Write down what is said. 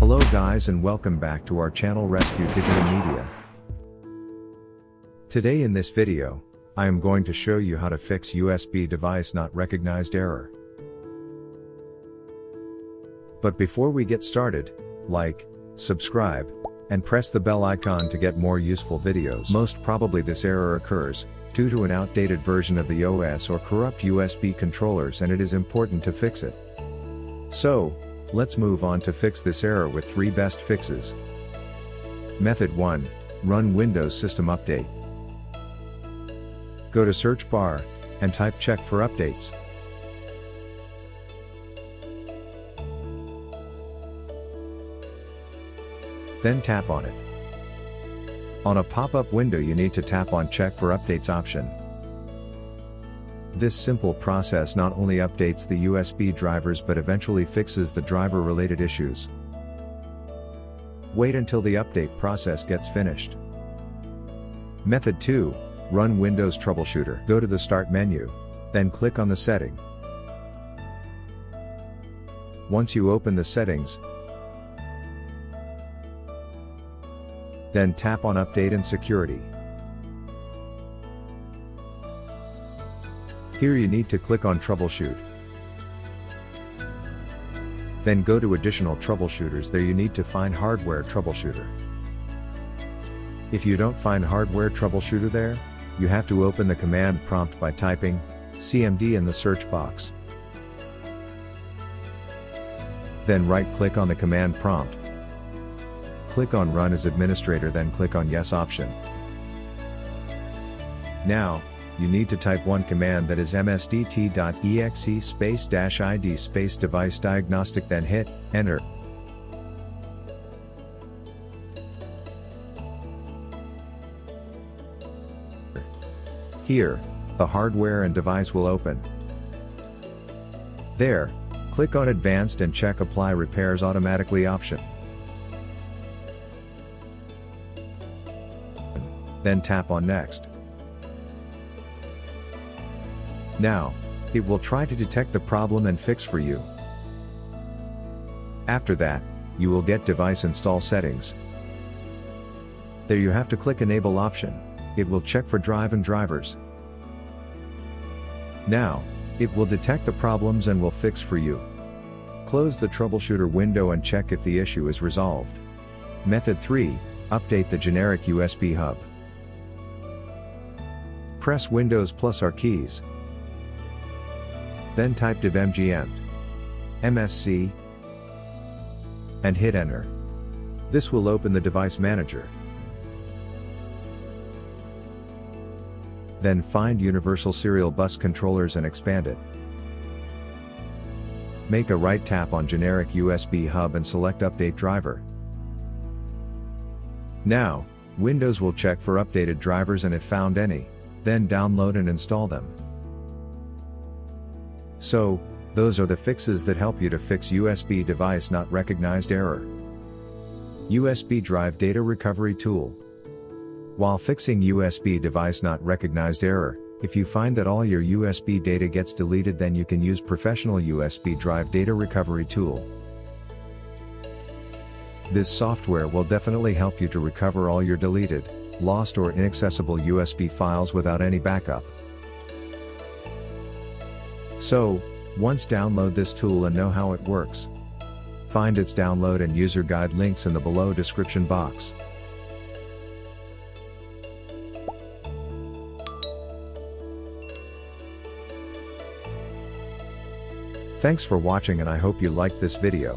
Hello guys and welcome back to our channel Rescue Digital Media. Today in this video, I am going to show you how to fix USB device not recognized error. But before we get started, like, subscribe, and press the bell icon to get more useful videos. Most probably this error occurs due to an outdated version of the OS or corrupt USB controllers, and it is important to fix it. So, let's move on to fix this error with 3 best fixes. Method 1. Run Windows System Update. Go to search bar, and type check for updates. Then tap on it. On a pop-up window you need to tap on check for updates option. This simple process not only updates the USB drivers but eventually fixes the driver-related issues. Wait until the update process gets finished. Method 2. Run Windows Troubleshooter. Go to the Start menu, then click on the setting. Once you open the settings, then tap on Update and Security. Here you need to click on Troubleshoot. Then go to Additional Troubleshooters. There you need to find Hardware Troubleshooter. If you don't find Hardware Troubleshooter there, you have to open the command prompt by typing CMD in the search box. Then right-click on the command prompt. Click on Run as Administrator, then click on Yes option. Now, you need to type one command, that is msdt.exe space-id space device diagnostic, then hit Enter. Here, the hardware and device will open. There, click on Advanced and check Apply Repairs Automatically option. Then tap on Next. Now, it will try to detect the problem and fix for you. After that, you will get Device Install Settings. There you have to click Enable option. It will check for drive and drivers. Now, it will detect the problems and will fix for you. Close the Troubleshooter window and check if the issue is resolved. Method 3. Update the generic USB hub. Press Windows plus R keys. Then type div mgmt MSC and hit Enter. This will open the device manager. Then find Universal Serial Bus Controllers and expand it. Make a right tap on generic USB hub and select Update Driver. Now, Windows will check for updated drivers, and if found any, then download and install them. So, those are the fixes that help you to fix USB device not recognized error. USB drive data recovery tool. While fixing USB device not recognized error, if you find that all your USB data gets deleted, then you can use professional USB drive data recovery tool. This software will definitely help you to recover all your deleted, lost or inaccessible USB files without any backup. So, once download this tool and know how it works. Find its download and user guide links in the below description box. Thanks for watching, and I hope you liked this video.